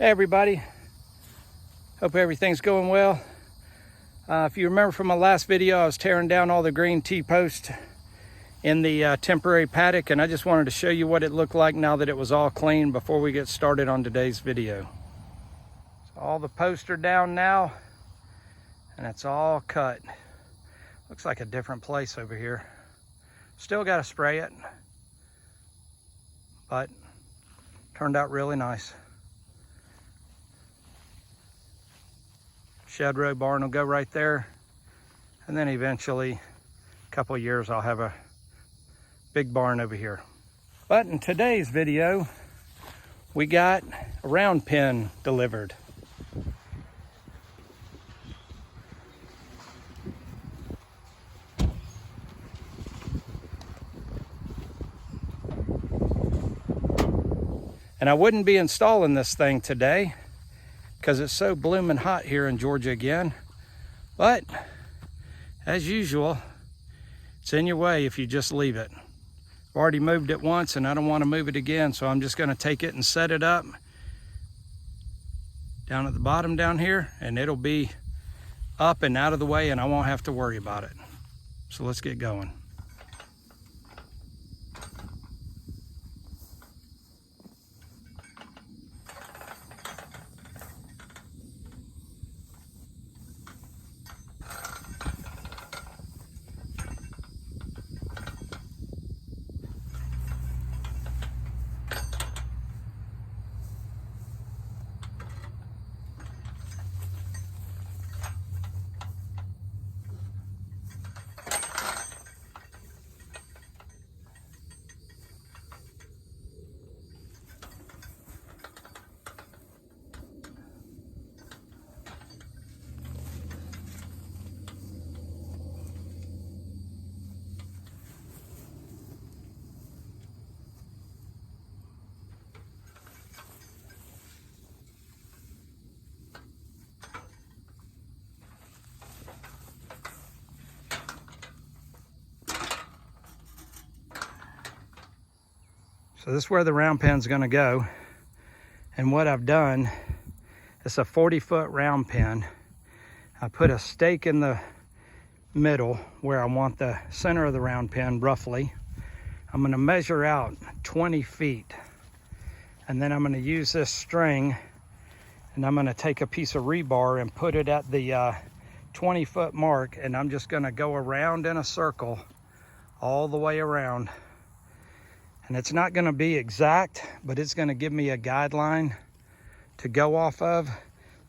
Hey everybody, hope everything's going well. If you remember from my last video, I was tearing down all the green T-posts in the temporary paddock, and I just wanted to show you what it looked like now that it was all clean before we get started on today's video. So all the posts are down now and it's all cut. Looks like a different place over here. Still got to spray it, but turned out really nice. Shed row barn will go right there, and then eventually, a couple of years, I'll have a big barn over here. But in today's video, we got a round pen delivered. And I wouldn't be installing this thing today because it's so blooming hot here in Georgia again. But as usual, it's in your way if you just leave it. I've already moved it once and I don't want to move it again, so I'm just going to take it and set it up down at the bottom down here, and it'll be up and out of the way and I won't have to worry about it. So let's get going. So this is where the round pen's gonna go. And what I've done, it's a 40-foot round pen. I put a stake in the middle where I want the center of the round pen roughly. I'm gonna measure out 20 feet. And then I'm gonna use this string and I'm gonna take a piece of rebar and put it at the 20-foot mark, and I'm just gonna go around in a circle all the way around. And it's not going to be exact, but it's going to give me a guideline to go off of,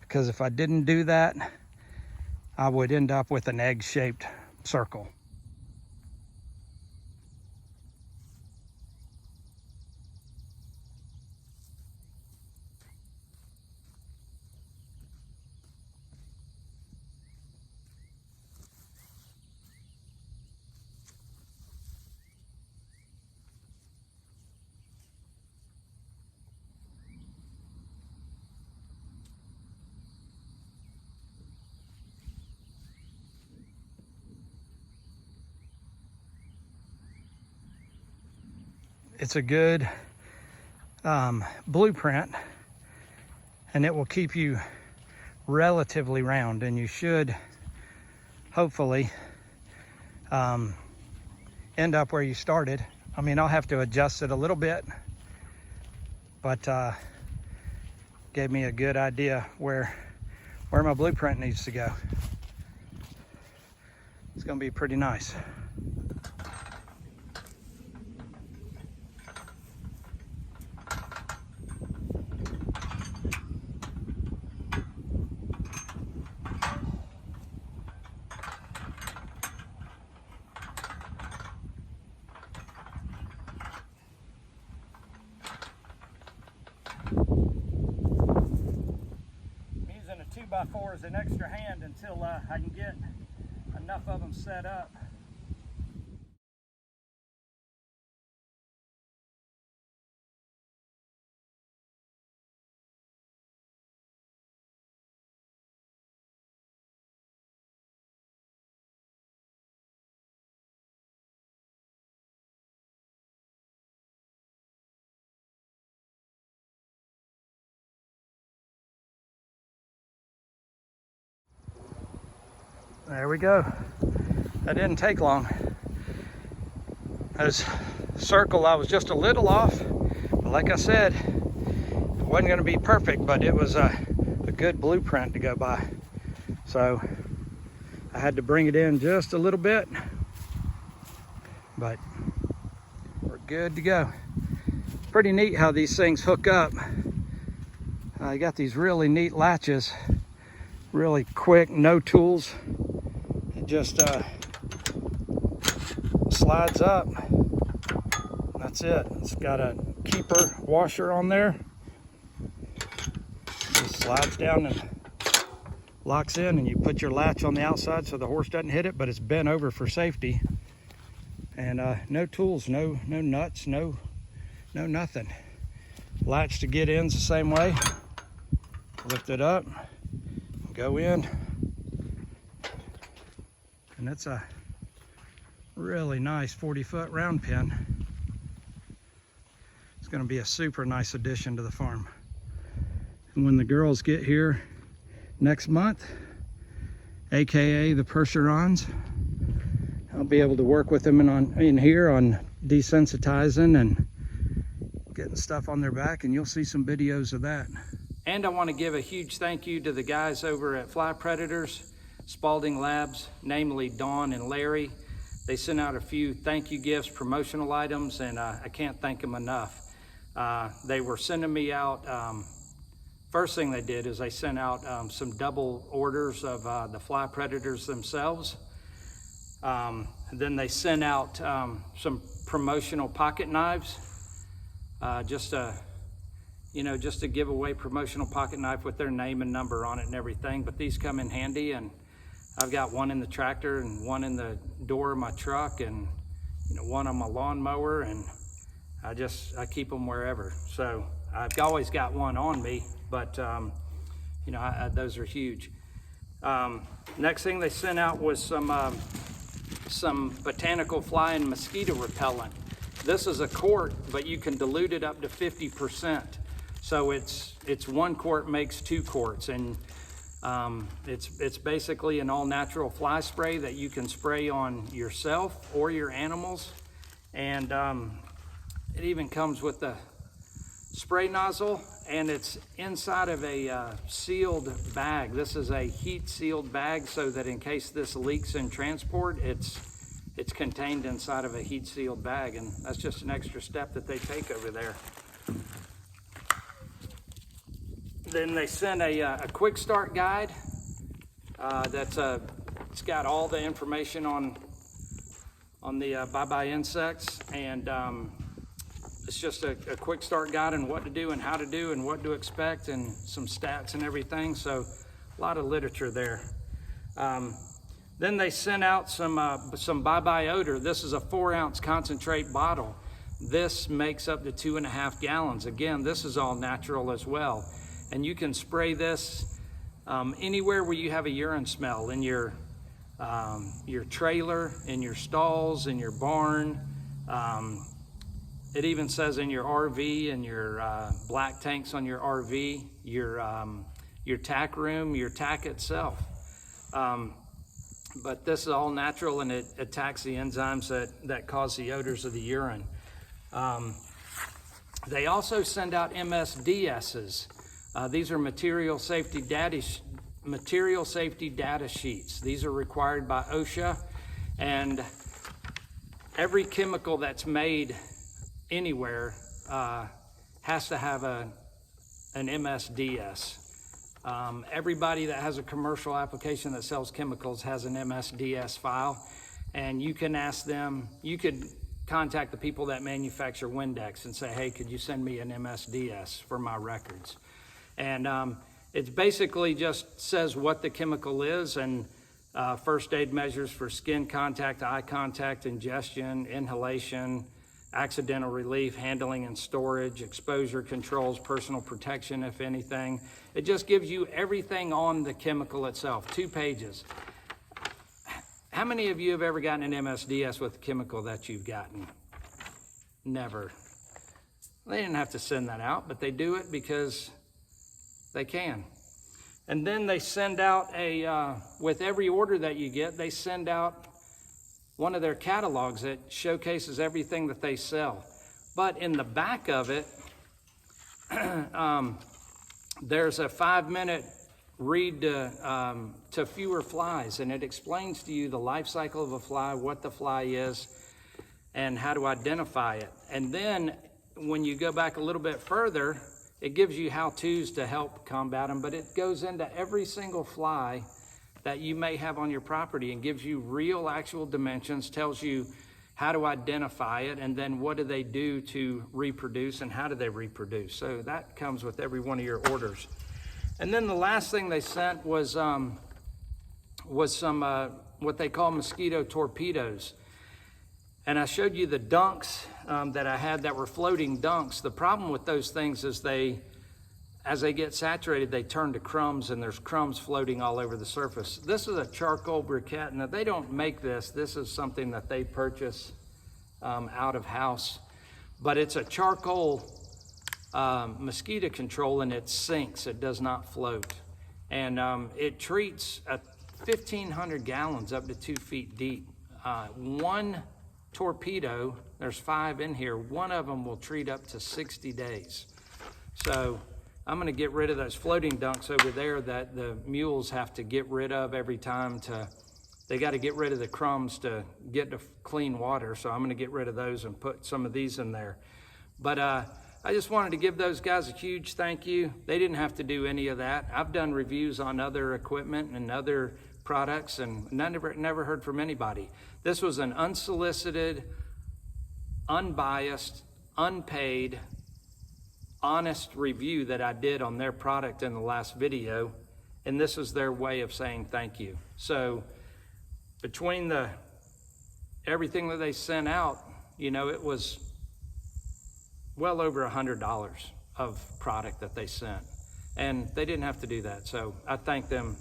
because if I didn't do that, I would end up with an egg-shaped circle. It's a good blueprint, and it will keep you relatively round, and you should hopefully end up where you started. I mean, I'll have to adjust it a little bit, but gave me a good idea where my blueprint needs to go. It's going to be pretty nice. Using a 2x4 as an extra hand until I can get enough of them set up. There we go. That didn't take long. This circle, I was just a little off. But like I said, it wasn't going to be perfect, but it was a good blueprint to go by. So I had to bring it in just a little bit, but we're good to go. Pretty neat how these things hook up. You got these really neat latches, really quick, no tools. It just slides up. That's it. It's got a keeper washer on there. Just slides down and locks in, and you put your latch on the outside so the horse doesn't hit it, but it's bent over for safety. And no tools, no nuts, no nothing. Latch to get in's the same way. Lift it up, go in, and it's a really nice 40-foot round pen. It's going to be a super nice addition to the farm. And when the girls get here next month, aka the Percherons, I'll be able to work with them in here on desensitizing and getting stuff on their back, and you'll see some videos of that. And I want to give a huge thank you to the guys over at Fly Predators, Spalding Labs, namely Dawn and Larry. They sent out a few thank you gifts, promotional items, and I can't thank them enough. They were sending me out, first thing they did is they sent out some double orders of the Fly Predators themselves. Then they sent out some promotional pocket knives, just to give away promotional pocket knife with their name and number on it and everything. But these come in handy, and I've got one in the tractor and one in the door of my truck, and one on my lawnmower, and I keep them wherever. So I've always got one on me, but those are huge. Next thing they sent out was some Botanical fly and mosquito repellent. This is a quart, but you can dilute it up to 50%. So it's 1 quart makes 2 quarts, and it's basically an all-natural fly spray that you can spray on yourself or your animals. And it even comes with a spray nozzle, and it's inside of a sealed bag. This is a heat-sealed bag, so that in case this leaks in transport, it's contained inside of a heat-sealed bag, and that's just an extra step that they take over there. Then they sent a quick start guide it's got all the information on the bye insects, and it's just a quick start guide on what to do and how to do and what to expect, and some stats and everything. So a lot of literature there. Then they sent out some Bye Odor. This is a 4-ounce concentrate bottle. This makes up to 2.5 gallons. Again, this is all natural as well. And you can spray this anywhere where you have a urine smell, in your trailer, in your stalls, in your barn. It even says in your RV, and your black tanks on your RV, your tack room, your tack itself. But this is all natural, and it attacks the enzymes that cause the odors of the urine. They also send out MSDSs. These are material safety data sheets. These are required by OSHA, and every chemical that's made anywhere has to have an MSDS. Everybody that has a commercial application that sells chemicals has an MSDS file, and you can ask them, you could contact the people that manufacture Windex and say, hey, could you send me an MSDS for my records? And it basically just says what the chemical is, and first aid measures for skin contact, eye contact, ingestion, inhalation, accidental relief, handling and storage, exposure controls, personal protection, if anything. It just gives you everything on the chemical itself, 2 pages. How many of you have ever gotten an MSDS with the chemical that you've gotten? Never. They didn't have to send that out, but they do it because they can. And then they send out with every order that you get, they send out one of their catalogs that showcases everything that they sell. But in the back of it, there's a 5-minute read to fewer flies, and it explains to you the life cycle of a fly, what the fly is, and how to identify it. And then when you go back a little bit further, it gives you how-tos to help combat them, but it goes into every single fly that you may have on your property and gives you real actual dimensions, tells you how to identify it, and then what do they do to reproduce and how do they reproduce. So that comes with every one of your orders. And then the last thing they sent was some what they call mosquito torpedoes. And I showed you the dunks that I had that were floating dunks. The problem with those things is as they get saturated, they turn to crumbs, and there's crumbs floating all over the surface. This is a charcoal briquette. Now, they don't make this. This is something that they purchase out of house. But it's a charcoal mosquito control, and it sinks. It does not float. And it treats 1,500 gallons up to 2 feet deep. One torpedo, there's 5 in here, one of them will treat up to 60 days. So I'm going to get rid of those floating dunks over there that the mules have to get rid of every time they got to get rid of the crumbs to get to clean water. So I'm going to get rid of those and put some of these in there. But I just wanted to give those guys a huge thank you. They didn't have to do any of that. I've done reviews on other equipment and other products, and never heard from anybody. This was an unsolicited, unbiased, unpaid, honest review that I did on their product in the last video, and this is their way of saying thank you. So between everything that they sent out, you know, it was well over $100 of product that they sent, and they didn't have to do that. So I thank them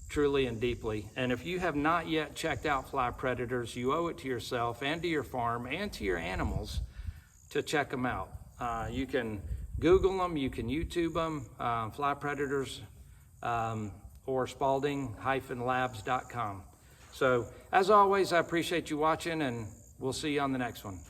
truly and deeply. And if you have not yet checked out Fly Predators, you owe it to yourself and to your farm and to your animals to check them out. You can Google them, you can YouTube them, Fly Predators, or Spalding-labs.com. So as always, I appreciate you watching, and we'll see you on the next one.